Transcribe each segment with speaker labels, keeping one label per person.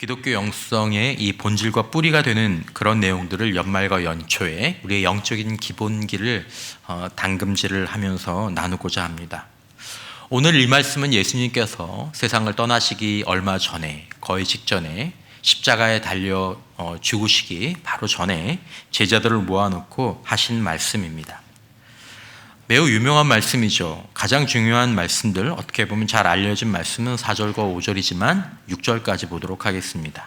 Speaker 1: 기독교 영성의 이 본질과 뿌리가 되는 그런 내용들을 연말과 연초에 우리의 영적인 기본기를 담금질을 하면서 나누고자 합니다. 오늘 이 말씀은 예수님께서 세상을 떠나시기 얼마 전에, 거의 직전에 십자가에 달려 죽으시기 바로 전에 제자들을 모아놓고 하신 말씀입니다. 매우 유명한 말씀이죠. 가장 중요한 말씀들, 어떻게 보면 잘 알려진 말씀은 4절과 5절이지만 6절까지 보도록 하겠습니다.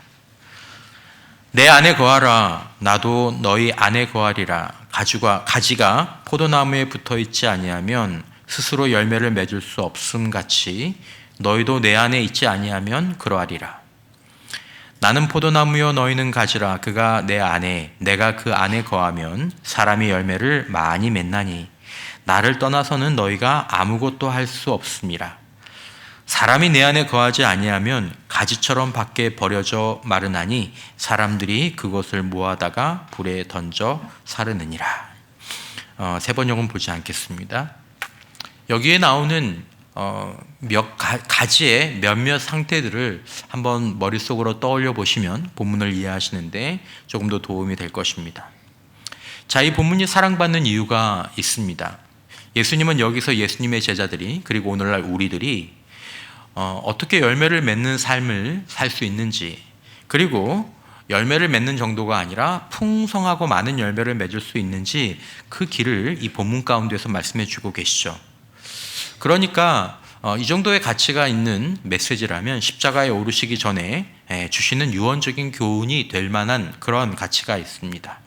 Speaker 1: 내 안에 거하라, 나도 너희 안에 거하리라. 가지가 포도나무에 붙어있지 아니하면 스스로 열매를 맺을 수 없음 같이 너희도 내 안에 있지 아니하면 그러하리라. 나는 포도나무요 너희는 가지라. 그가 내 안에, 내가 그 안에 거하면 사람이 열매를 많이 맺나니 나를 떠나서는 너희가 아무것도 할 수 없음이라. 사람이 내 안에 거하지 아니하면 가지처럼 밖에 버려져 마르나니 사람들이 그것을 모아다가 불에 던져 사르느니라. 세 번역은 보지 않겠습니다. 여기에 나오는 가지의 몇몇 상태들을 한번 머릿속으로 떠올려 보시면 본문을 이해하시는데 조금 더 도움이 될 것입니다. 자, 이 본문이 사랑받는 이유가 있습니다. 예수님은 여기서 예수님의 제자들이, 그리고 오늘날 우리들이 어떻게 열매를 맺는 삶을 살 수 있는지, 그리고 열매를 맺는 정도가 아니라 풍성하고 많은 열매를 맺을 수 있는지 그 길을 이 본문 가운데서 말씀해 주고 계시죠. 그러니까 이 정도의 가치가 있는 메시지라면 십자가에 오르시기 전에 주시는 유언적인 교훈이 될 만한 그런 가치가 있습니다.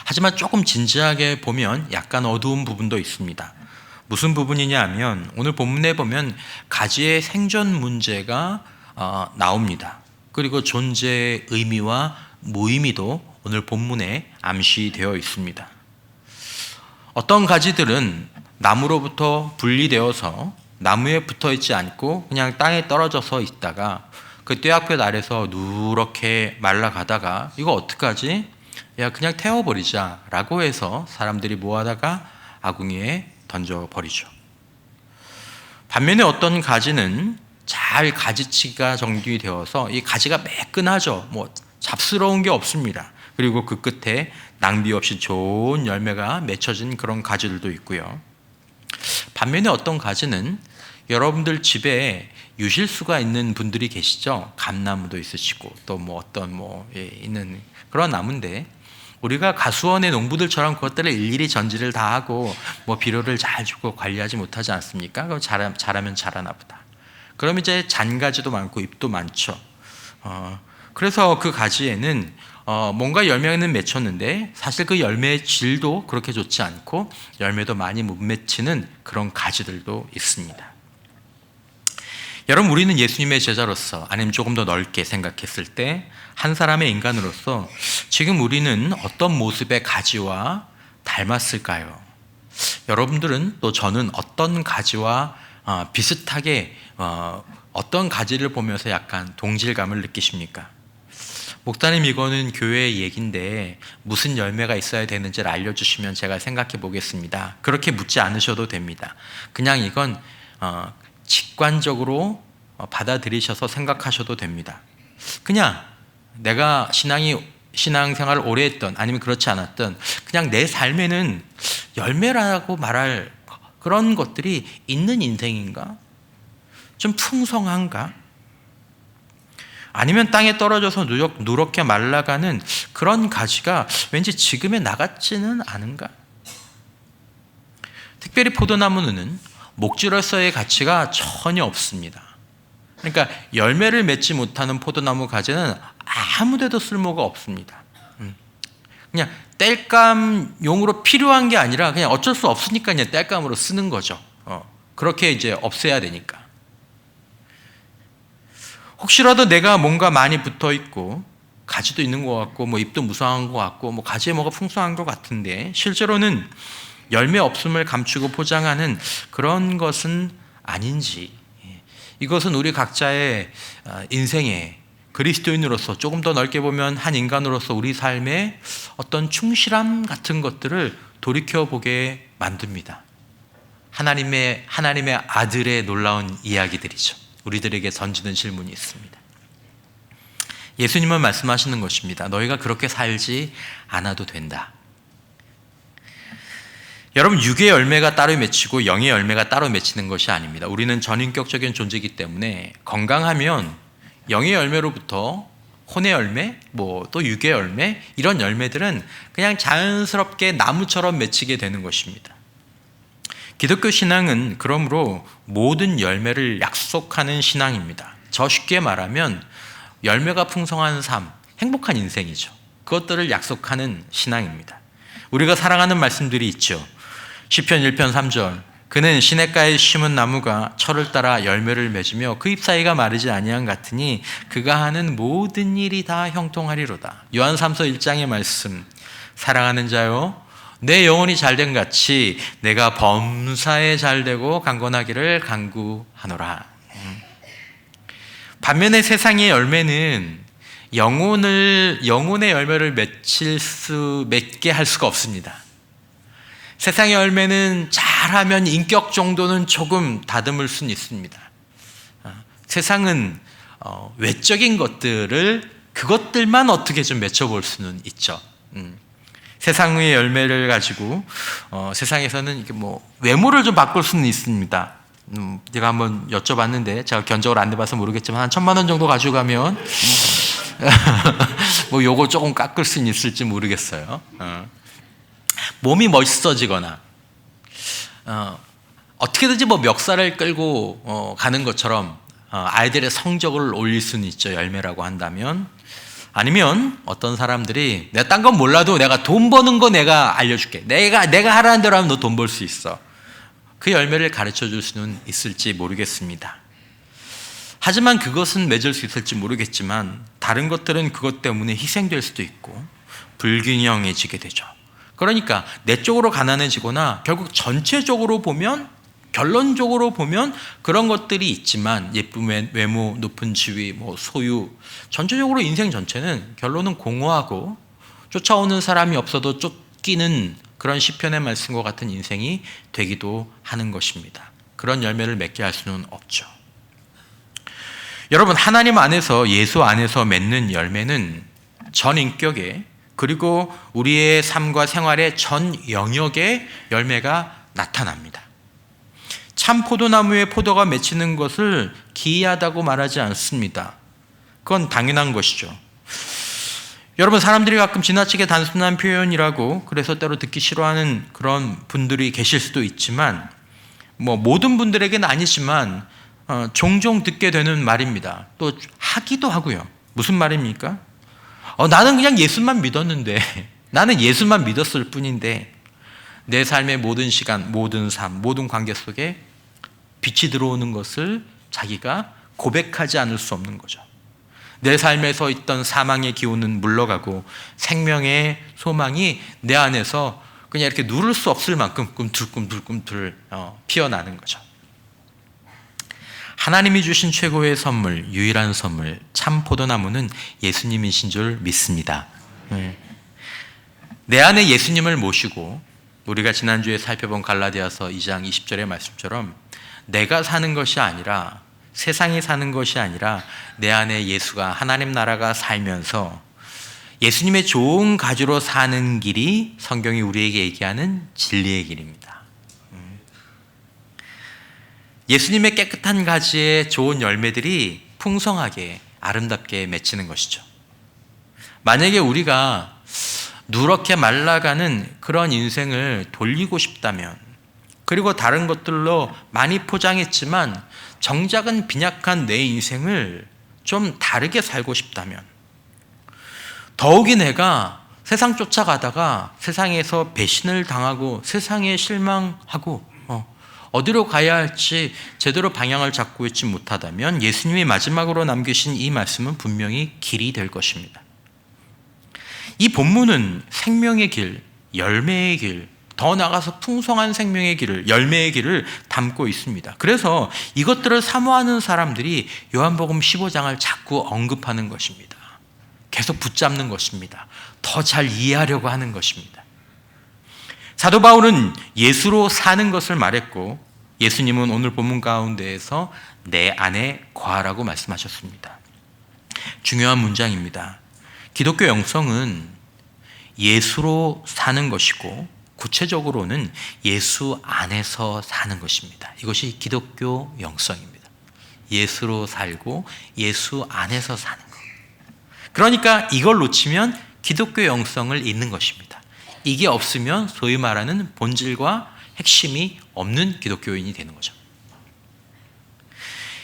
Speaker 1: 하지만 조금 진지하게 보면 약간 어두운 부분도 있습니다. 무슨 부분이냐 하면 오늘 본문에 보면 가지의 생존 문제가 나옵니다. 그리고 존재의 의미와 무의미도 오늘 본문에 암시되어 있습니다. 어떤 가지들은 나무로부터 분리되어서 나무에 붙어 있지 않고 그냥 땅에 떨어져서 있다가 그 떼약볕 아래서 누렇게 말라가다가 이거 어떡하지? 야, 그냥 태워버리자 라고 해서 사람들이 모아다가 아궁이에 던져버리죠. 반면에 어떤 가지는 잘 가지치기가 정리되어서 이 가지가 매끈하죠. 잡스러운 게 없습니다. 그리고 그 끝에 낭비 없이 좋은 열매가 맺혀진 그런 가지들도 있고요. 반면에 어떤 가지는 여러분들 집에 유실수가 있는 분들이 계시죠. 감나무도 있으시고 또 있는 그런 나무인데 우리가 가수원의 농부들처럼 그것들을 일일이 전지를 다 하고 비료를 잘 주고 관리하지 못하지 않습니까? 그럼 자라면 자라나 보다. 그럼 이제 잔가지도 많고 잎도 많죠. 그래서 그 가지에는 뭔가 열매는 맺혔는데 사실 그 열매의 질도 그렇게 좋지 않고 열매도 많이 못 맺히는 그런 가지들도 있습니다. 여러분, 우리는 예수님의 제자로서, 아니면 조금 더 넓게 생각했을 때 한 사람의 인간으로서 지금 우리는 어떤 모습의 가지와 닮았을까요? 여러분들은 또 저는 어떤 가지와 비슷하게 어떤 가지를 보면서 약간 동질감을 느끼십니까? 목사님, 이거는 교회의 얘기인데 무슨 열매가 있어야 되는지를 알려주시면 제가 생각해 보겠습니다. 그렇게 묻지 않으셔도 됩니다. 그냥 이건 직관적으로 받아들이셔서 생각하셔도 됩니다. 그냥 내가 신앙생활을 오래 했던, 아니면 그렇지 않았던, 그냥 내 삶에는 열매라고 말할 그런 것들이 있는 인생인가? 좀 풍성한가? 아니면 땅에 떨어져서 누렇게 말라가는 그런 가지가 왠지 지금의 나 같지는 않은가? 특별히 포도나무는 목재로서의 가치가 전혀 없습니다. 그러니까 열매를 맺지 못하는 포도나무 가지는 아무데도 쓸모가 없습니다. 그냥 땔감용으로 필요한 게 아니라 그냥 어쩔 수 없으니까 그냥 땔감으로 쓰는 거죠. 그렇게 이제 없애야 되니까. 혹시라도 내가 뭔가 많이 붙어 있고 가지도 있는 것 같고 잎도 무성한 것 같고 가지에 뭐가 풍성한 것 같은데 실제로는 열매 없음을 감추고 포장하는 그런 것은 아닌지, 이것은 우리 각자의 인생에 그리스도인으로서, 조금 더 넓게 보면 한 인간으로서 우리 삶의 어떤 충실함 같은 것들을 돌이켜보게 만듭니다. 하나님의 아들의 놀라운 이야기들이죠. 우리들에게 던지는 질문이 있습니다. 예수님은 말씀하시는 것입니다. 너희가 그렇게 살지 않아도 된다. 여러분, 육의 열매가 따로 맺히고 영의 열매가 따로 맺히는 것이 아닙니다. 우리는 전인격적인 존재이기 때문에 건강하면 영의 열매로부터 혼의 열매, 또 육의 열매, 이런 열매들은 그냥 자연스럽게 나무처럼 맺히게 되는 것입니다. 기독교 신앙은 그러므로 모든 열매를 약속하는 신앙입니다. 저 쉽게 말하면 열매가 풍성한 삶, 행복한 인생이죠. 그것들을 약속하는 신앙입니다. 우리가 사랑하는 말씀들이 있죠. 시편 1편 3절, 그는 시냇가에 심은 나무가 철을 따라 열매를 맺으며 그 잎사이가 마르지 아니한 같으니 그가 하는 모든 일이 다 형통하리로다. 요한 3서 1장의 말씀, 사랑하는 자요, 내 영혼이 잘된 같이 내가 범사에 잘되고 강건하기를 간구하노라. 반면에 세상의 열매는 영혼의 열매를 맺게 할 수가 없습니다. 세상의 열매는 잘하면 인격 정도는 조금 다듬을 수는 있습니다. 세상은 외적인 그것들만 어떻게 좀 맺혀볼 수는 있죠. 세상의 열매를 가지고 세상에서는 이렇게 외모를 좀 바꿀 수는 있습니다. 제가 한번 여쭤봤는데, 제가 견적을 안 내봐서 모르겠지만 한 1,000만 원 정도 가지고 가면 요거 조금 깎을 수는 있을지 모르겠어요. 몸이 멋있어지거나 어떻게든지 멱살을 끌고 가는 것처럼 아이들의 성적을 올릴 수는 있죠. 열매라고 한다면. 아니면 어떤 사람들이 내가 딴 건 몰라도 내가 돈 버는 거 내가 알려줄게. 내가 하라는 대로 하면 너 돈 벌 수 있어. 그 열매를 가르쳐 줄 수는 있을지 모르겠습니다. 하지만 그것은 맺을 수 있을지 모르겠지만 다른 것들은 그것 때문에 희생될 수도 있고 불균형해지게 되죠. 그러니까 내적으로 가난해지거나 결국 전체적으로 보면, 결론적으로 보면 그런 것들이 있지만, 예쁜 외모, 높은 지위, 소유, 전체적으로 인생 전체는 결론은 공허하고 쫓아오는 사람이 없어도 쫓기는 그런 시편의 말씀과 같은 인생이 되기도 하는 것입니다. 그런 열매를 맺게 할 수는 없죠. 여러분, 하나님 안에서, 예수 안에서 맺는 열매는 전 인격에, 그리고 우리의 삶과 생활의 전 영역의 열매가 나타납니다. 참 포도나무에 포도가 맺히는 것을 기이하다고 말하지 않습니다. 그건 당연한 것이죠. 여러분, 사람들이 가끔 지나치게 단순한 표현이라고 그래서 때로 듣기 싫어하는 그런 분들이 계실 수도 있지만, 모든 분들에게는 아니지만 종종 듣게 되는 말입니다. 또 하기도 하고요. 무슨 말입니까? 나는 그냥 예수만 믿었는데, 나는 예수만 믿었을 뿐인데 내 삶의 모든 시간, 모든 삶, 모든 관계 속에 빛이 들어오는 것을 자기가 고백하지 않을 수 없는 거죠. 내 삶에서 있던 사망의 기운은 물러가고 생명의 소망이 내 안에서 그냥 이렇게 누를 수 없을 만큼 꿈틀꿈틀 피어나는 거죠. 하나님이 주신 최고의 선물, 유일한 선물, 참 포도나무는 예수님이신 줄 믿습니다. 내 안에 예수님을 모시고, 우리가 지난주에 살펴본 갈라디아서 2장 20절의 말씀처럼 내가 사는 것이 아니라, 세상이 사는 것이 아니라 내 안에 예수가, 하나님 나라가 살면서 예수님의 좋은 가지로 사는 길이 성경이 우리에게 얘기하는 진리의 길입니다. 예수님의 깨끗한 가지에 좋은 열매들이 풍성하게 아름답게 맺히는 것이죠. 만약에 우리가 누렇게 말라가는 그런 인생을 돌리고 싶다면, 그리고 다른 것들로 많이 포장했지만 정작은 빈약한 내 인생을 좀 다르게 살고 싶다면, 더욱이 내가 세상 쫓아가다가 세상에서 배신을 당하고 세상에 실망하고 어디로 가야 할지 제대로 방향을 잡고 있지 못하다면 예수님이 마지막으로 남기신 이 말씀은 분명히 길이 될 것입니다. 이 본문은 생명의 길, 열매의 길, 더 나아가서 풍성한 생명의 길을, 열매의 길을 담고 있습니다. 그래서 이것들을 사모하는 사람들이 요한복음 15장을 자꾸 언급하는 것입니다. 계속 붙잡는 것입니다. 더 잘 이해하려고 하는 것입니다. 사도 바울은 예수로 사는 것을 말했고, 예수님은 오늘 본문 가운데에서 내 안에 거하라고 말씀하셨습니다. 중요한 문장입니다. 기독교 영성은 예수로 사는 것이고 구체적으로는 예수 안에서 사는 것입니다. 이것이 기독교 영성입니다. 예수로 살고 예수 안에서 사는 것. 그러니까 이걸 놓치면 기독교 영성을 잃는 것입니다. 이게 없으면 소위 말하는 본질과 핵심이 없는 기독교인이 되는 거죠.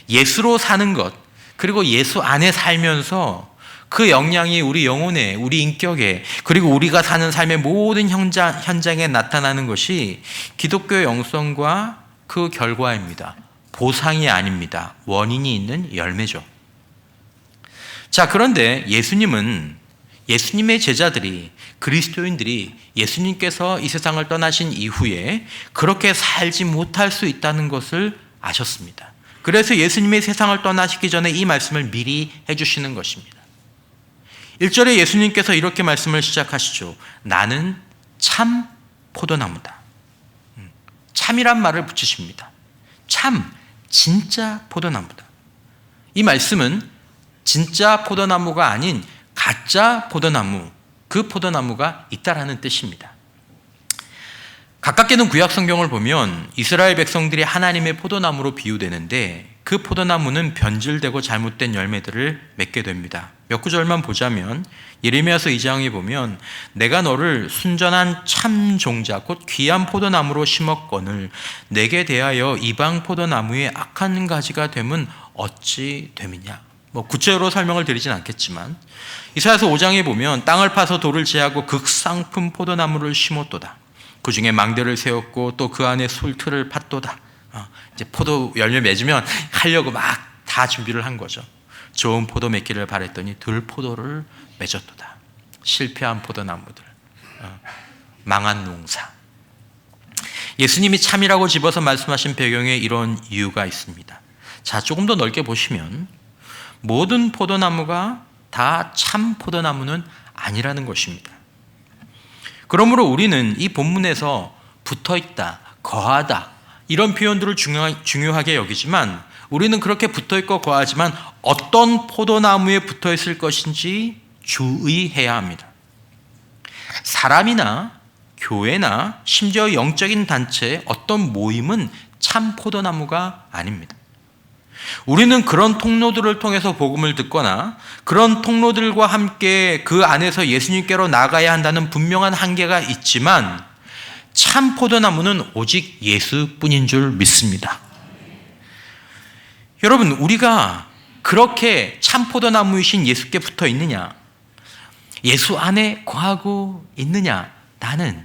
Speaker 1: 예수로 사는 것, 그리고 예수 안에 살면서 그 영향이 우리 영혼에, 우리 인격에, 그리고 우리가 사는 삶의 모든 현장에 나타나는 것이 기독교 영성과 그 결과입니다. 보상이 아닙니다. 원인이 있는 열매죠. 자, 그런데 예수님의 제자들이, 그리스도인들이 예수님께서 이 세상을 떠나신 이후에 그렇게 살지 못할 수 있다는 것을 아셨습니다. 그래서 예수님이 세상을 떠나시기 전에 이 말씀을 미리 해주시는 것입니다. 1절에 예수님께서 이렇게 말씀을 시작하시죠. 나는 참 포도나무다. 참이란 말을 붙이십니다. 참, 진짜 포도나무다. 이 말씀은 진짜 포도나무가 아닌 가짜 포도나무, 그 포도나무가 있다라는 뜻입니다. 가깝게는 구약 성경을 보면 이스라엘 백성들이 하나님의 포도나무로 비유되는데 그 포도나무는 변질되고 잘못된 열매들을 맺게 됩니다. 몇 구절만 보자면 예레미야서 2장에 보면 내가 너를 순전한 참 종자 곧 귀한 포도나무로 심었거늘 내게 대하여 이방 포도나무의 악한 가지가 됨은 어찌 됨이냐. 구체적으로 설명을 드리진 않겠지만 이사야서 5장에 보면 땅을 파서 돌을 제하고 극상품 포도나무를 심었도다. 그 중에 망대를 세웠고 또 그 안에 술틀을 팠도다. 이제 포도 열매 맺으면 하려고 막 다 준비를 한 거죠. 좋은 포도 맺기를 바랬더니 들포도를 맺었도다. 실패한 포도나무들, 망한 농사. 예수님이 참이라고 집어서 말씀하신 배경에 이런 이유가 있습니다. 자, 조금 더 넓게 보시면 모든 포도나무가 다 참 포도나무는 아니라는 것입니다. 그러므로 우리는 이 본문에서 붙어있다, 거하다 이런 표현들을 중요하게 여기지만 우리는 그렇게 붙어있고 거하지만 어떤 포도나무에 붙어있을 것인지 주의해야 합니다. 사람이나 교회나 심지어 영적인 단체 어떤 모임은 참 포도나무가 아닙니다. 우리는 그런 통로들을 통해서 복음을 듣거나 그런 통로들과 함께 그 안에서 예수님께로 나가야 한다는 분명한 한계가 있지만 참 포도나무는 오직 예수뿐인 줄 믿습니다. 여러분, 우리가 그렇게 참 포도나무이신 예수께 붙어 있느냐? 예수 안에 거하고 있느냐? 나는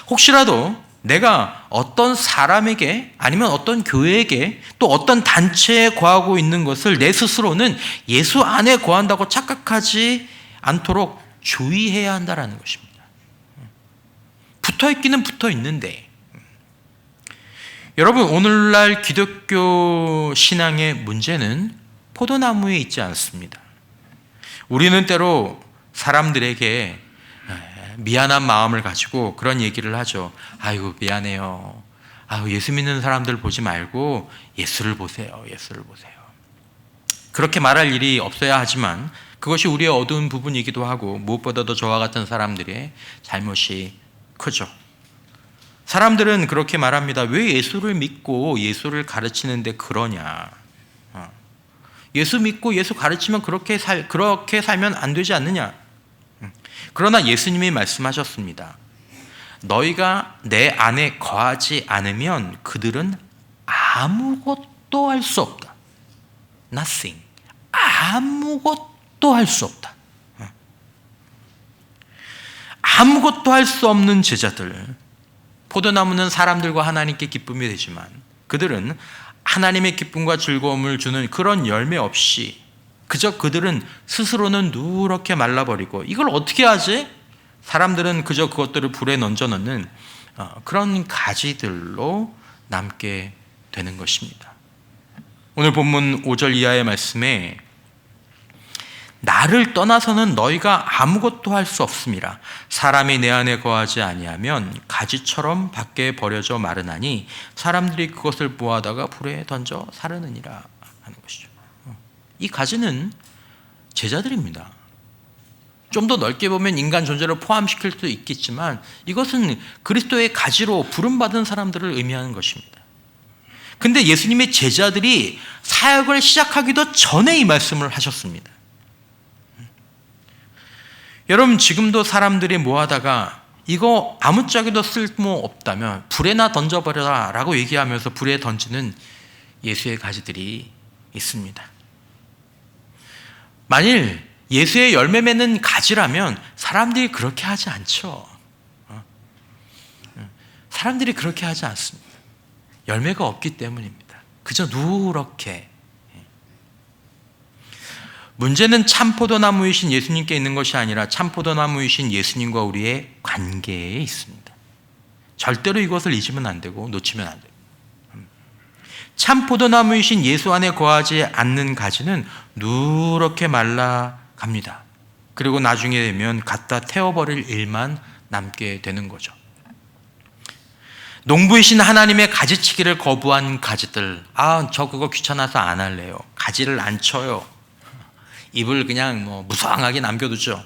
Speaker 1: 혹시라도 내가 어떤 사람에게 아니면 어떤 교회에게 또 어떤 단체에 거하고 있는 것을 내 스스로는 예수 안에 거한다고 착각하지 않도록 주의해야 한다는 것입니다. 붙어있기는 붙어있는데 여러분, 오늘날 기독교 신앙의 문제는 포도나무에 있지 않습니다. 우리는 때로 사람들에게 미안한 마음을 가지고 그런 얘기를 하죠. 아이고 미안해요. 예수 믿는 사람들 보지 말고 예수를 보세요. 예수를 보세요. 그렇게 말할 일이 없어야 하지만 그것이 우리의 어두운 부분이기도 하고 무엇보다도 저와 같은 사람들의 잘못이 크죠. 사람들은 그렇게 말합니다. 왜 예수를 믿고 예수를 가르치는데 그러냐. 예수 믿고 예수 가르치면 그렇게 살면 안 되지 않느냐. 그러나 예수님이 말씀하셨습니다. 너희가 내 안에 거하지 않으면 그들은 아무것도 할 수 없다. Nothing. 아무것도 할 수 없다. 아무것도 할 수 없는 제자들. 포도나무는 사람들과 하나님께 기쁨이 되지만 그들은 하나님의 기쁨과 즐거움을 주는 그런 열매 없이 그저 그들은 스스로는 누렇게 말라버리고 이걸 어떻게 하지? 사람들은 그저 그것들을 불에 던져넣는 그런 가지들로 남게 되는 것입니다. 오늘 본문 5절 이하의 말씀에 나를 떠나서는 너희가 아무것도 할 수 없음이라. 사람이 내 안에 거하지 아니하면 가지처럼 밖에 버려져 마르나니 사람들이 그것을 모아다가 불에 던져 사르느니라 하는 것이죠. 이 가지는 제자들입니다. 좀 더 넓게 보면 인간 존재를 포함시킬 수도 있겠지만 이것은 그리스도의 가지로 부름받은 사람들을 의미하는 것입니다. 근데 예수님의 제자들이 사역을 시작하기도 전에 이 말씀을 하셨습니다. 여러분, 지금도 사람들이 모아다가 이거 아무짝에도 쓸모없다면 불에나 던져버려라 라고 얘기하면서 불에 던지는 예수의 가지들이 있습니다. 만일 예수의 열매 맺는 가지라면 사람들이 그렇게 하지 않죠. 사람들이 그렇게 하지 않습니다. 열매가 없기 때문입니다. 그저 누렇게. 문제는 참포도나무이신 예수님께 있는 것이 아니라 참포도나무이신 예수님과 우리의 관계에 있습니다. 절대로 이것을 잊으면 안 되고 놓치면 안 돼요. 참포도나무이신 예수 안에 거하지 않는 가지는 누렇게 말라갑니다. 그리고 나중에 되면 갖다 태워버릴 일만 남게 되는 거죠. 농부이신 하나님의 가지치기를 거부한 가지들, 저 그거 귀찮아서 안 할래요. 가지를 안 쳐요. 잎을 그냥 무성하게 남겨두죠.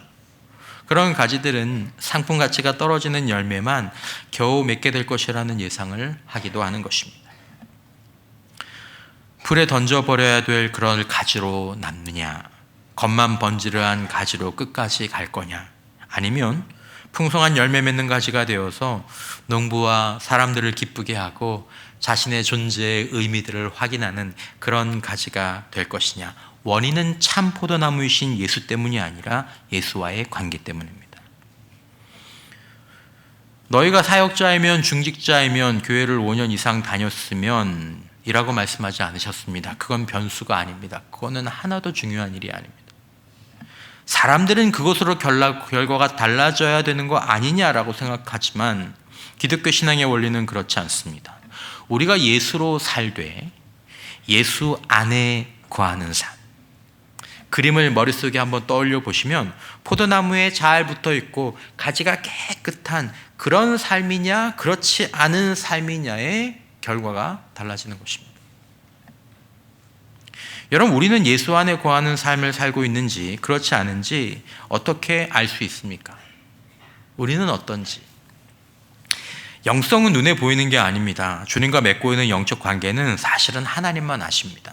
Speaker 1: 그런 가지들은 상품 가치가 떨어지는 열매만 겨우 맺게 될 것이라는 예상을 하기도 하는 것입니다. 불에 던져버려야 될 그런 가지로 남느냐, 겉만 번지르한 가지로 끝까지 갈 거냐, 아니면 풍성한 열매 맺는 가지가 되어서 농부와 사람들을 기쁘게 하고 자신의 존재의 의미들을 확인하는 그런 가지가 될 것이냐. 원인은 참 포도나무이신 예수 때문이 아니라 예수와의 관계 때문입니다. 너희가 사역자이면 중직자이면 교회를 5년 이상 다녔으면 이라고 말씀하지 않으셨습니다. 그건 변수가 아닙니다. 그거는 하나도 중요한 일이 아닙니다. 사람들은 그것으로 결과가 달라져야 되는 거 아니냐라고 생각하지만 기독교 신앙의 원리는 그렇지 않습니다. 우리가 예수로 살되 예수 안에 거하는 삶, 그림을 머릿속에 한번 떠올려 보시면 포도나무에 잘 붙어 있고 가지가 깨끗한 그런 삶이냐 그렇지 않은 삶이냐의 결과가 달라지는 것입니다. 여러분, 우리는 예수 안에 거하는 삶을 살고 있는지 그렇지 않은지 어떻게 알 수 있습니까? 우리는 어떤지. 영성은 눈에 보이는 게 아닙니다. 주님과 맺고 있는 영적 관계는 사실은 하나님만 아십니다.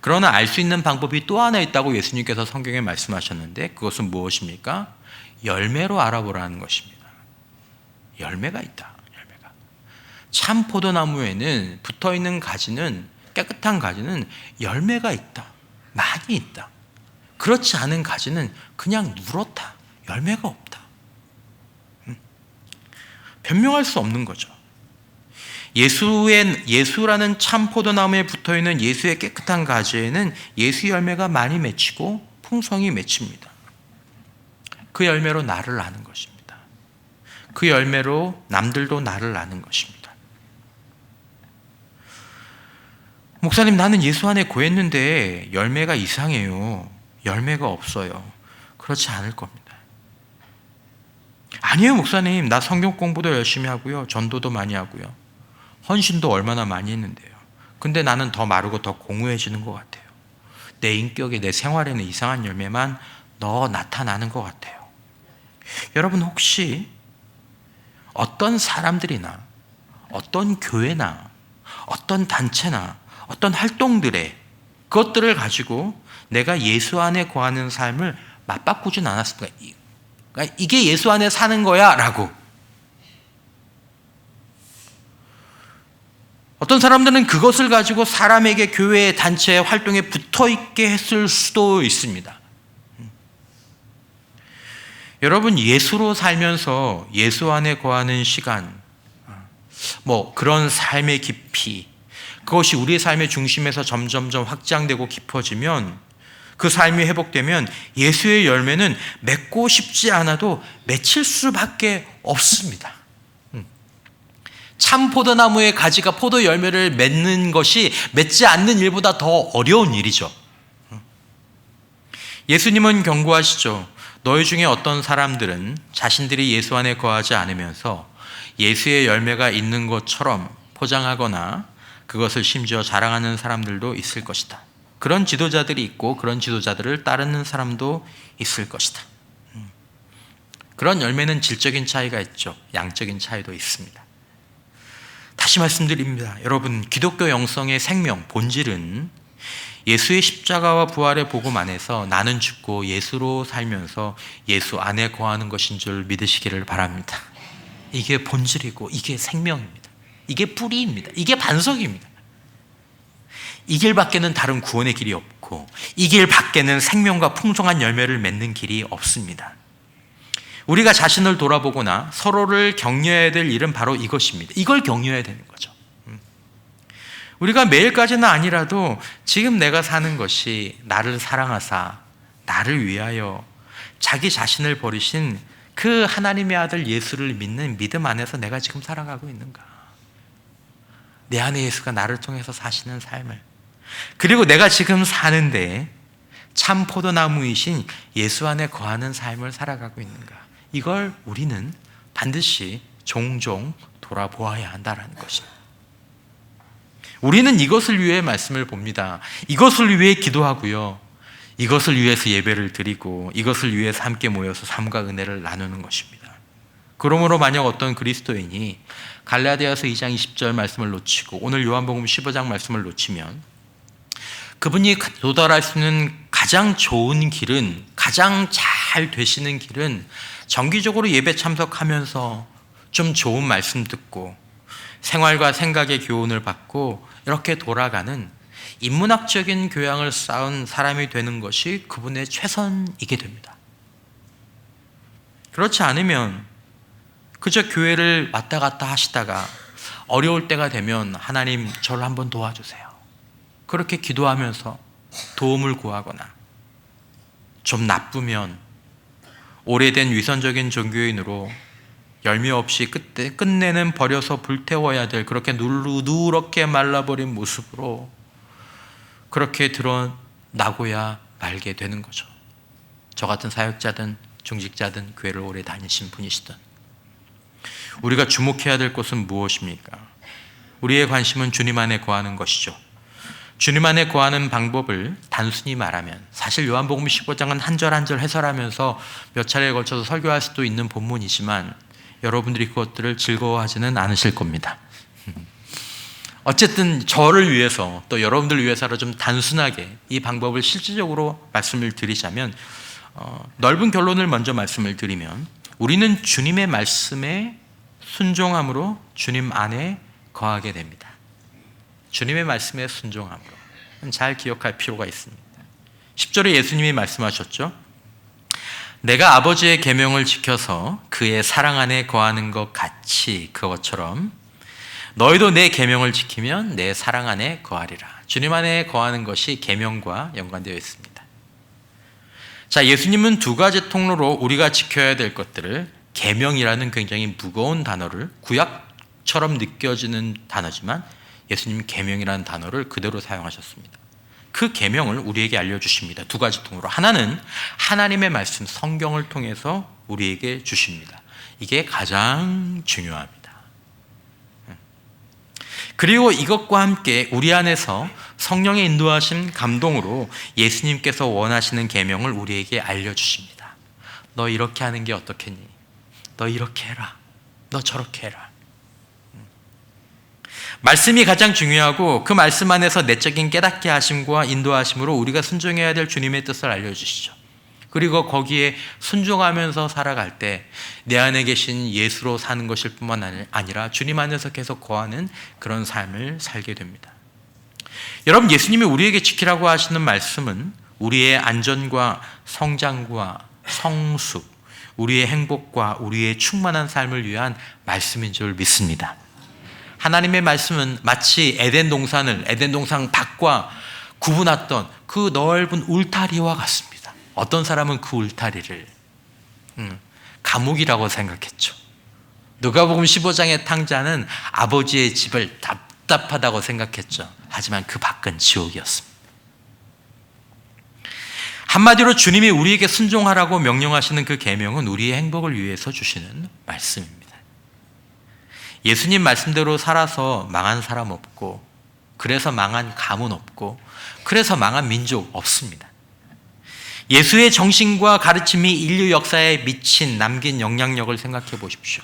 Speaker 1: 그러나 알 수 있는 방법이 또 하나 있다고 예수님께서 성경에 말씀하셨는데 그것은 무엇입니까? 열매로 알아보라는 것입니다. 열매가 있다. 열매가. 참 포도나무에는 붙어있는 가지는, 깨끗한 가지는 열매가 있다. 많이 있다. 그렇지 않은 가지는 그냥 누렇다. 열매가 없다. 변명할 수 없는 거죠. 예수라는 참 포도나무에 붙어있는 예수의 깨끗한 가지에는 예수 열매가 많이 맺히고 풍성히 맺힙니다. 그 열매로 나를 아는 것입니다. 그 열매로 남들도 나를 아는 것입니다. 목사님, 나는 예수 안에 거했는데 열매가 이상해요. 열매가 없어요. 그렇지 않을 겁니다. 아니에요, 목사님. 나 성경 공부도 열심히 하고요. 전도도 많이 하고요. 헌신도 얼마나 많이 했는데요. 근데 나는 더 마르고 더 공허해지는 것 같아요. 내 인격에, 내 생활에는 이상한 열매만 더 나타나는 것 같아요. 여러분, 혹시 어떤 사람들이나 어떤 교회나 어떤 단체나 어떤 활동들에 그것들을 가지고 내가 예수 안에 거하는 삶을 맞바꾸진 않았습니까? 그러니까 이게 예수 안에 사는 거야 라고. 어떤 사람들은 그것을 가지고 사람에게 교회, 단체, 활동에 붙어있게 했을 수도 있습니다. 여러분, 예수로 살면서 예수 안에 거하는 시간, 그런 삶의 깊이, 그것이 우리의 삶의 중심에서 점점점 확장되고 깊어지면, 그 삶이 회복되면 예수의 열매는 맺고 싶지 않아도 맺힐 수밖에 없습니다. 참 포도나무의 가지가 포도 열매를 맺는 것이 맺지 않는 일보다 더 어려운 일이죠. 예수님은 경고하시죠. 너희 중에 어떤 사람들은 자신들이 예수 안에 거하지 않으면서 예수의 열매가 있는 것처럼 포장하거나 그것을 심지어 자랑하는 사람들도 있을 것이다. 그런 지도자들이 있고 그런 지도자들을 따르는 사람도 있을 것이다. 그런 열매는 질적인 차이가 있죠. 양적인 차이도 있습니다. 다시 말씀드립니다. 여러분, 기독교 영성의 생명, 본질은 예수의 십자가와 부활의 복음 안에서 나는 죽고 예수로 살면서 예수 안에 거하는 것인 줄 믿으시기를 바랍니다. 이게 본질이고 이게 생명입니다. 이게 뿌리입니다. 이게 반석입니다. 이 길 밖에는 다른 구원의 길이 없고 이 길 밖에는 생명과 풍성한 열매를 맺는 길이 없습니다. 우리가 자신을 돌아보거나 서로를 격려해야 될 일은 바로 이것입니다. 이걸 격려해야 되는 거죠. 우리가 매일까지는 아니라도 지금 내가 사는 것이 나를 사랑하사 나를 위하여 자기 자신을 버리신 그 하나님의 아들 예수를 믿는 믿음 안에서 내가 지금 살아가고 있는가? 내 안에 예수가 나를 통해서 사시는 삶을, 그리고 내가 지금 사는데 참 포도나무이신 예수 안에 거하는 삶을 살아가고 있는가? 이걸 우리는 반드시 종종 돌아보아야 한다는 것입니다. 우리는 이것을 위해 말씀을 봅니다. 이것을 위해 기도하고요. 이것을 위해서 예배를 드리고 이것을 위해서 함께 모여서 삶과 은혜를 나누는 것입니다. 그러므로 만약 어떤 그리스도인이 갈라디아서 2장 20절 말씀을 놓치고 오늘 요한복음 15장 말씀을 놓치면 그분이 도달할 수 있는 가장 좋은 길은, 가장 잘 되시는 길은 정기적으로 예배 참석하면서 좀 좋은 말씀 듣고 생활과 생각의 교훈을 받고 이렇게 돌아가는 인문학적인 교양을 쌓은 사람이 되는 것이 그분의 최선이게 됩니다. 그렇지 않으면 그저 교회를 왔다 갔다 하시다가 어려울 때가 되면 하나님 저를 한번 도와주세요, 그렇게 기도하면서 도움을 구하거나, 좀 나쁘면 오래된 위선적인 종교인으로 열매 없이 끝내는 버려서 불태워야 될 그렇게 누렇게 말라버린 모습으로 그렇게 드러나고야 말게 되는 거죠. 저 같은 사역자든 중직자든 교회를 오래 다니신 분이시든 우리가 주목해야 될 것은 무엇입니까? 우리의 관심은 주님 안에 거하는 것이죠. 주님 안에 거하는 방법을 단순히 말하면, 사실 요한복음 15장은 한 절 한 절 해설하면서 몇 차례에 걸쳐서 설교할 수도 있는 본문이지만 여러분들이 그것들을 즐거워하지는 않으실 겁니다. 어쨌든 저를 위해서 또 여러분들 위해서라 좀 단순하게 이 방법을 실질적으로 말씀을 드리자면, 넓은 결론을 먼저 말씀을 드리면 우리는 주님의 말씀에 순종함으로 주님 안에 거하게 됩니다. 주님의 말씀에 순종함으로. 잘 기억할 필요가 있습니다. 10절에 예수님이 말씀하셨죠. 내가 아버지의 계명을 지켜서 그의 사랑 안에 거하는 것 같이 그것처럼 너희도 내 계명을 지키면 내 사랑 안에 거하리라. 주님 안에 거하는 것이 계명과 연관되어 있습니다. 자, 예수님은 두 가지 통로로 우리가 지켜야 될 것들을, 계명이라는 굉장히 무거운 단어를, 구약처럼 느껴지는 단어지만 예수님 계명이라는 단어를 그대로 사용하셨습니다. 그 계명을 우리에게 알려주십니다. 두 가지 통로로. 하나는 하나님의 말씀, 성경을 통해서 우리에게 주십니다. 이게 가장 중요합니다. 그리고 이것과 함께 우리 안에서 성령의 인도하심, 감동으로 예수님께서 원하시는 계명을 우리에게 알려주십니다. 너 이렇게 하는 게 어떻겠니? 너 이렇게 해라. 너 저렇게 해라. 말씀이 가장 중요하고 그 말씀 안에서 내적인 깨닫게 하심과 인도하심으로 우리가 순종해야 될 주님의 뜻을 알려주시죠. 그리고 거기에 순종하면서 살아갈 때 내 안에 계신 예수로 사는 것일 뿐만 아니라 주님 안에서 계속 거하는 그런 삶을 살게 됩니다. 여러분, 예수님이 우리에게 지키라고 하시는 말씀은 우리의 안전과 성장과 성숙, 우리의 행복과 우리의 충만한 삶을 위한 말씀인 줄 믿습니다. 하나님의 말씀은 마치 에덴 동산 밖과 구분했던 그 넓은 울타리와 같습니다. 어떤 사람은 그 울타리를 감옥이라고 생각했죠. 누가복음 15장의 탕자는 아버지의 집을 답답하다고 생각했죠. 하지만 그 밖은 지옥이었습니다. 한마디로 주님이 우리에게 순종하라고 명령하시는 그 계명은 우리의 행복을 위해서 주시는 말씀입니다. 예수님 말씀대로 살아서 망한 사람 없고 그래서 망한 가문 없고 그래서 망한 민족 없습니다. 예수의 정신과 가르침이 인류 역사에 남긴 영향력을 생각해 보십시오.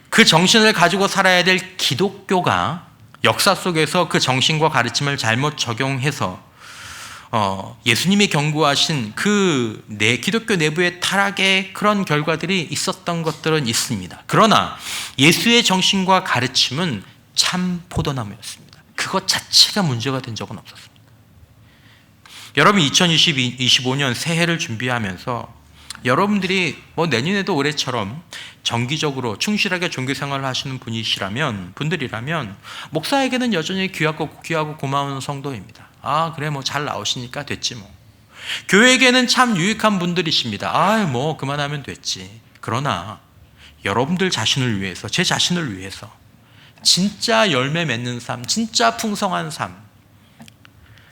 Speaker 1: 그 정신을 가지고 살아야 될 기독교가 역사 속에서 그 정신과 가르침을 잘못 적용해서 예수님이 경고하신 그 기독교 내부의 타락의 그런 결과들이 있었던 것들은 있습니다. 그러나 예수의 정신과 가르침은 참 포도나무였습니다. 그것 자체가 문제가 된 적은 없었습니다. 여러분 2025년 새해를 준비하면서 여러분들이 내년에도 올해처럼 정기적으로 충실하게 종교생활을 하시는 분들이라면 목사에게는 여전히 귀하고 고마운 성도입니다. 그래 잘 나오시니까 됐지 뭐. 교회에게는 참 유익한 분들이십니다. 그만하면 됐지. 그러나 여러분들 자신을 위해서, 제 자신을 위해서 진짜 열매 맺는 삶, 진짜 풍성한 삶,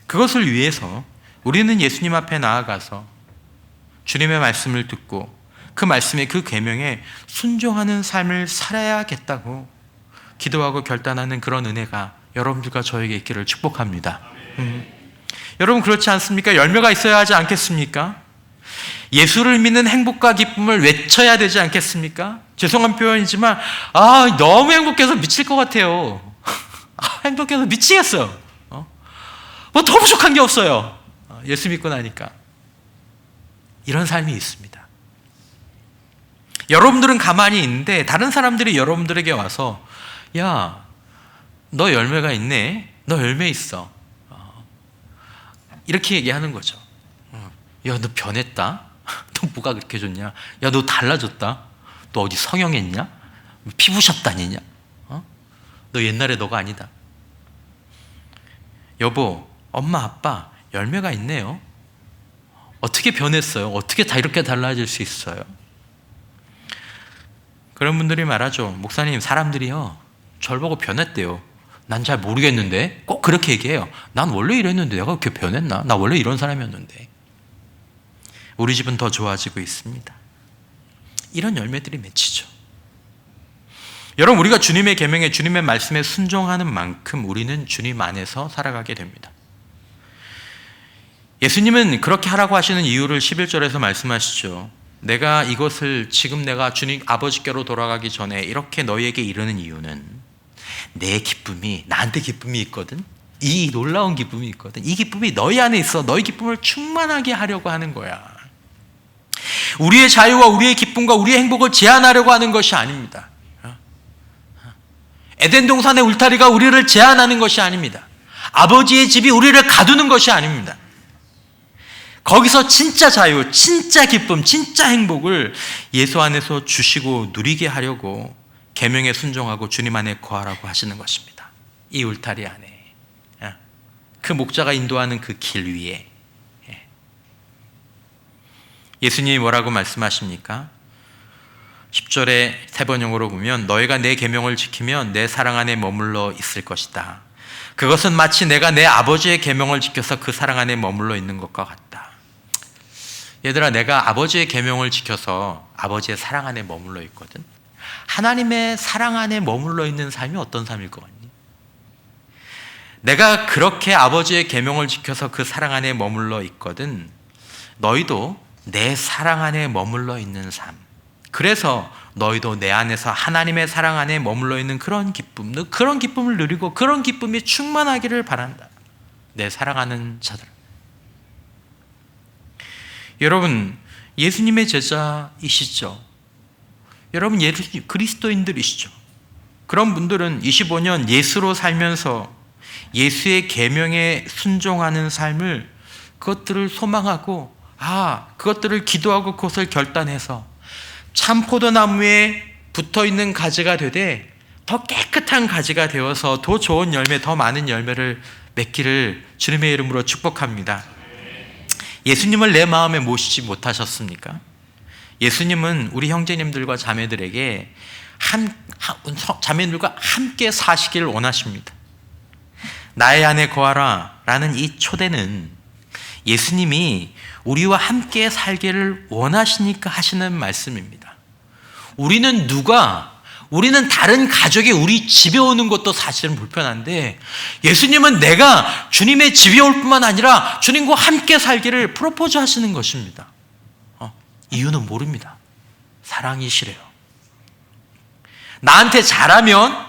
Speaker 1: 그것을 위해서 우리는 예수님 앞에 나아가서 주님의 말씀을 듣고 그 말씀의 그 계명에 순종하는 삶을 살아야겠다고 기도하고 결단하는 그런 은혜가 여러분들과 저에게 있기를 축복합니다. 여러분 그렇지 않습니까? 열매가 있어야 하지 않겠습니까? 예수를 믿는 행복과 기쁨을 외쳐야 되지 않겠습니까? 죄송한 표현이지만 너무 행복해서 미칠 것 같아요. 행복해서 미치겠어요. 더 부족한 게 없어요. 예수 믿고 나니까. 이런 삶이 있습니다. 여러분들은 가만히 있는데 다른 사람들이 여러분들에게 와서 야, 너 열매가 있네. 너 열매 있어. 이렇게 얘기하는 거죠. 야, 너 변했다. 너 뭐가 그렇게 좋냐? 야, 너 달라졌다. 너 어디 성형했냐? 피부샵 다니냐? 너 옛날에 너가 아니다. 여보, 엄마, 아빠 열매가 있네요. 어떻게 변했어요? 어떻게 다 이렇게 달라질 수 있어요? 그런 분들이 말하죠. 목사님, 사람들이요 절 보고 변했대요. 난 잘 모르겠는데. 꼭 그렇게 얘기해요. 난 원래 이랬는데 내가 그렇게 변했나? 나 원래 이런 사람이었는데. 우리 집은 더 좋아지고 있습니다. 이런 열매들이 맺히죠. 여러분, 우리가 주님의 계명에, 주님의 말씀에 순종하는 만큼 우리는 주님 안에서 살아가게 됩니다. 예수님은 그렇게 하라고 하시는 이유를 11절에서 말씀하시죠. 내가 이것을 지금 내가 주님 아버지께로 돌아가기 전에 이렇게 너희에게 이르는 이유는 내 기쁨이, 나한테 기쁨이 있거든. 이 놀라운 기쁨이 있거든. 이 기쁨이 너희 안에 있어. 너희 기쁨을 충만하게 하려고 하는 거야. 우리의 자유와 우리의 기쁨과 우리의 행복을 제한하려고 하는 것이 아닙니다. 에덴 동산의 울타리가 우리를 제한하는 것이 아닙니다. 아버지의 집이 우리를 가두는 것이 아닙니다. 거기서 진짜 자유, 진짜 기쁨, 진짜 행복을 예수 안에서 주시고 누리게 하려고 계명에 순종하고 주님 안에 거하라고 하시는 것입니다. 이 울타리 안에, 그 목자가 인도하는 그 길 위에. 예수님이 뭐라고 말씀하십니까? 10절에 세 번역으로 보면 너희가 내 계명을 지키면 내 사랑 안에 머물러 있을 것이다. 그것은 마치 내가 내 아버지의 계명을 지켜서 그 사랑 안에 머물러 있는 것과 같다. 얘들아, 내가 아버지의 계명을 지켜서 아버지의 사랑 안에 머물러 있거든. 하나님의 사랑 안에 머물러 있는 삶이 어떤 삶일 것 같니? 내가 그렇게 아버지의 계명을 지켜서 그 사랑 안에 머물러 있거든. 너희도 내 사랑 안에 머물러 있는 삶. 그래서 너희도 내 안에서 하나님의 사랑 안에 머물러 있는 그런 기쁨을 누리고 그런 기쁨이 충만하기를 바란다. 내 사랑하는 자들. 여러분, 예수님의 제자이시죠? 여러분, 그리스도인들이시죠? 그런 분들은 25년 예수로 살면서 예수의 계명에 순종하는 삶을, 그것들을 소망하고 그것들을 기도하고 그것을 결단해서 참 포도나무에 붙어있는 가지가 되되 더 깨끗한 가지가 되어서 더 좋은 열매, 더 많은 열매를 맺기를 주님의 이름으로 축복합니다. 예수님을 내 마음에 모시지 못하셨습니까? 예수님은 우리 형제님들과 자매들에게 자매들과 함께 사시기를 원하십니다. 나의 안에 거하라 라는 이 초대는 예수님이 우리와 함께 살기를 원하시니까 하시는 말씀입니다. 우리는 누가 우리는 다른 가족이 우리 집에 오는 것도 사실은 불편한데 예수님은 내가 주님의 집에 올 뿐만 아니라 주님과 함께 살기를 프로포즈 하시는 것입니다. 이유는 모릅니다. 사랑이시래요. 나한테 잘하면,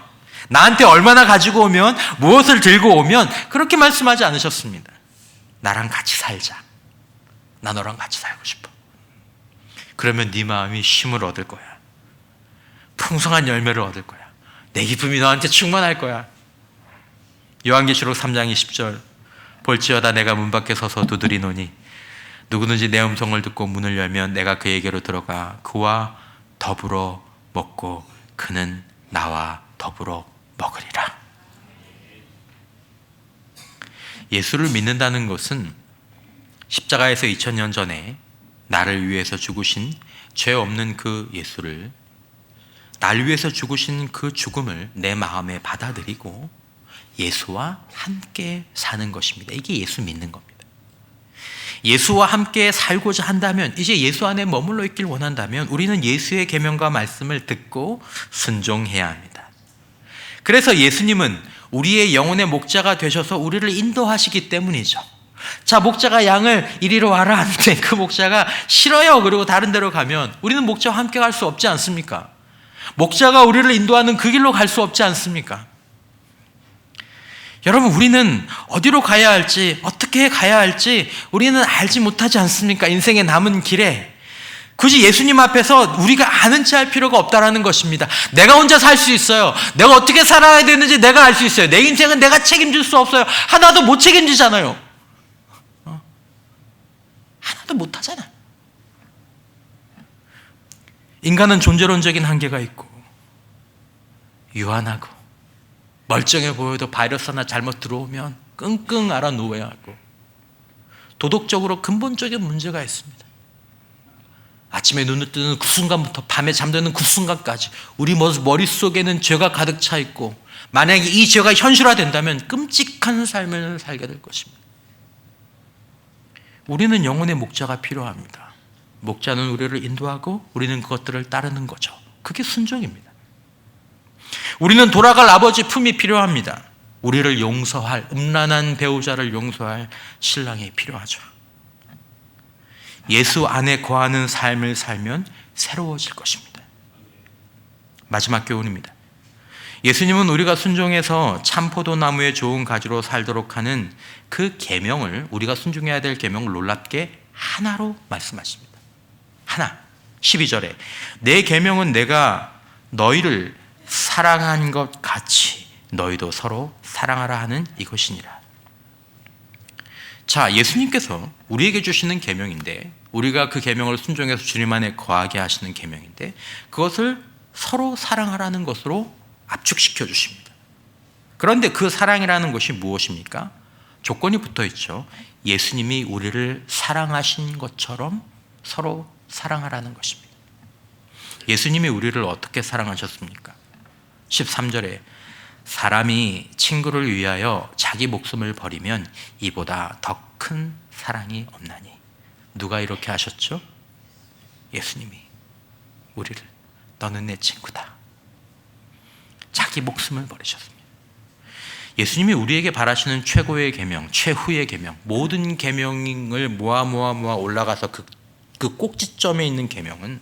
Speaker 1: 나한테 얼마나 가지고 오면, 무엇을 들고 오면 그렇게 말씀하지 않으셨습니다. 나랑 같이 살자. 나 너랑 같이 살고 싶어. 그러면 네 마음이 쉼을 얻을 거야. 풍성한 열매를 얻을 거야. 내 기쁨이 너한테 충만할 거야. 요한계시록 3장 20절 볼지어다 내가 문 밖에 서서 두드리노니 누구든지 내 음성을 듣고 문을 열면 내가 그에게로 들어가 그와 더불어 먹고 그는 나와 더불어 먹으리라. 예수를 믿는다는 것은 십자가에서 2000년 전에 나를 위해서 죽으신 죄 없는 그 예수를, 날 위해서 죽으신 그 죽음을 내 마음에 받아들이고 예수와 함께 사는 것입니다. 이게 예수 믿는 겁니다. 예수와 함께 살고자 한다면, 이제 예수 안에 머물러 있길 원한다면 우리는 예수의 계명과 말씀을 듣고 순종해야 합니다. 그래서 예수님은 우리의 영혼의 목자가 되셔서 우리를 인도하시기 때문이죠. 자, 목자가 양을 이리로 와라 하는데 그 목자가 싫어요. 그리고 다른 데로 가면 우리는 목자와 함께 갈 수 없지 않습니까? 목자가 우리를 인도하는 그 길로 갈 수 없지 않습니까? 여러분, 우리는 어디로 가야 할지, 어떻게 가야 할지 우리는 알지 못하지 않습니까? 인생의 남은 길에 굳이 예수님 앞에서 우리가 아는 체 할 필요가 없다라는 것입니다. 내가 혼자 살 수 있어요. 내가 어떻게 살아야 되는지 내가 알 수 있어요. 내 인생은 내가 책임질 수 없어요. 하나도 못 책임지잖아요. 하나도 못하잖아. 인간은 존재론적인 한계가 있고 유한하고 멀쩡해 보여도 바이러스 하나 잘못 들어오면 끙끙 앓아 누워야 하고 도덕적으로 근본적인 문제가 있습니다. 아침에 눈을 뜨는 그 순간부터 밤에 잠드는 그 순간까지 우리 머릿속에는 죄가 가득 차 있고 만약에 이 죄가 현실화된다면 끔찍한 삶을 살게 될 것입니다. 우리는 영혼의 목자가 필요합니다. 목자는 우리를 인도하고 우리는 그것들을 따르는 거죠. 그게 순종입니다. 우리는 돌아갈 아버지 품이 필요합니다. 우리를 용서할, 음란한 배우자를 용서할 신랑이 필요하죠. 예수 안에 거하는 삶을 살면 새로워질 것입니다. 마지막 교훈입니다. 예수님은 우리가 순종해서 참포도나무의 좋은 가지로 살도록 하는 그 계명을, 우리가 순종해야 될 계명을 놀랍게 하나로 말씀하십니다. 하나, 12절에 내 계명은 내가 너희를 사랑한 것 같이 너희도 서로 사랑하라 하는 이것이니라. 자, 예수님께서 우리에게 주시는 계명인데, 우리가 그 계명을 순종해서 주님 안에 거하게 하시는 계명인데, 그것을 서로 사랑하라는 것으로 압축시켜 주십니다. 그런데 그 사랑이라는 것이 무엇입니까? 조건이 붙어 있죠. 예수님이 우리를 사랑하신 것처럼 서로 사랑하라는 것입니다. 예수님이 우리를 어떻게 사랑하셨습니까? 13절에 사람이 친구를 위하여 자기 목숨을 버리면 이보다 더 큰 사랑이 없나니. 누가 이렇게 하셨죠? 예수님이 우리를, 너는 내 친구다. 자기 목숨을 버리셨습니다. 예수님이 우리에게 바라시는 최고의 계명, 최후의 계명, 모든 계명을 모아 올라가서 그 꼭지점에 있는 계명은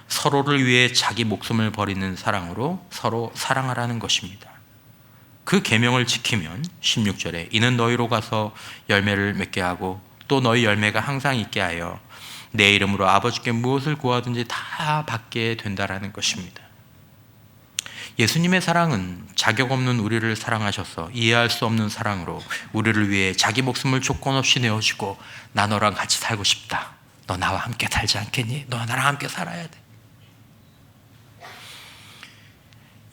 Speaker 1: 서로를 위해 자기 목숨을 버리는 사랑으로 서로 사랑하라는 것입니다. 그 계명을 지키면 16절에 이는 너희로 가서 열매를 맺게 하고 또 너희 열매가 항상 있게 하여 내 이름으로 아버지께 무엇을 구하든지 다 받게 된다라는 것입니다. 예수님의 사랑은 자격 없는 우리를 사랑하셔서 이해할 수 없는 사랑으로 우리를 위해 자기 목숨을 조건 없이 내어주고 나 너랑 같이 살고 싶다. 너 나와 함께 살지 않겠니? 너 나랑 함께 살아야 돼.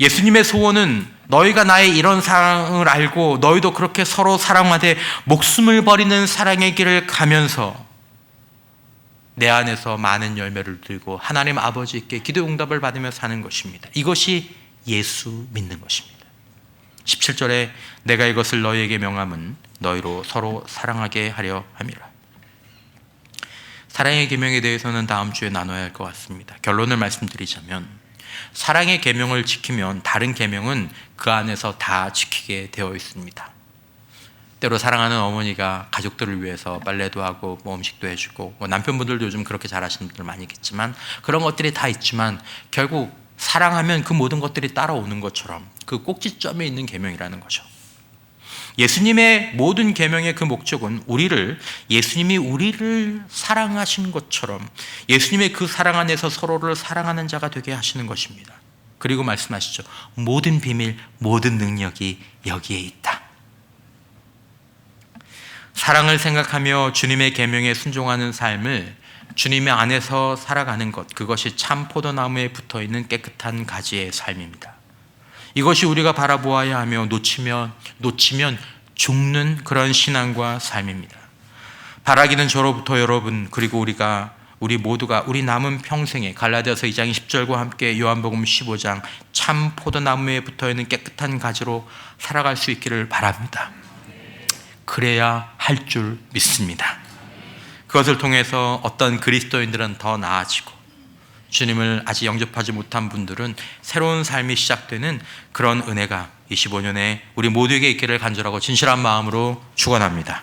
Speaker 1: 예수님의 소원은 너희가 나의 이런 사랑을 알고 너희도 그렇게 서로 사랑하되 목숨을 버리는 사랑의 길을 가면서 내 안에서 많은 열매를 들고 하나님 아버지께 기도 응답을 받으며 사는 것입니다. 이것이 예수 믿는 것입니다. 17절에 내가 이것을 너희에게 명함은 너희로 서로 사랑하게 하려 함이라. 사랑의 계명에 대해서는 다음 주에 나눠야 할 것 같습니다. 결론을 말씀드리자면 사랑의 계명을 지키면 다른 계명은 그 안에서 다 지키게 되어 있습니다. 때로 사랑하는 어머니가 가족들을 위해서 빨래도 하고 음식도 해주고, 남편분들도 요즘 그렇게 잘하시는 분들 많이 있겠지만, 그런 것들이 다 있지만 결국 사랑하면 그 모든 것들이 따라오는 것처럼 그 꼭지점에 있는 계명이라는 거죠. 예수님의 모든 계명의 그 목적은 예수님이 우리를 사랑하신 것처럼 예수님의 그 사랑 안에서 서로를 사랑하는 자가 되게 하시는 것입니다. 그리고 말씀하시죠. 모든 비밀, 모든 능력이 여기에 있다. 사랑을 생각하며 주님의 계명에 순종하는 삶을 주님의 안에서 살아가는 것, 그것이 참 포도나무에 붙어있는 깨끗한 가지의 삶입니다. 이것이 우리가 바라보아야 하며 놓치면 죽는 그런 신앙과 삶입니다. 바라기는 저로부터 여러분, 그리고 우리 모두가 우리 남은 평생에 갈라디아서 2장 10절과 함께 요한복음 15장 참 포도나무에 붙어있는 깨끗한 가지로 살아갈 수 있기를 바랍니다. 그래야 할 줄 믿습니다. 그것을 통해서 어떤 그리스도인들은 더 나아지고, 주님을 아직 영접하지 못한 분들은 새로운 삶이 시작되는 그런 은혜가 25년에 우리 모두에게 있기를 간절하고 진실한 마음으로 축원합니다.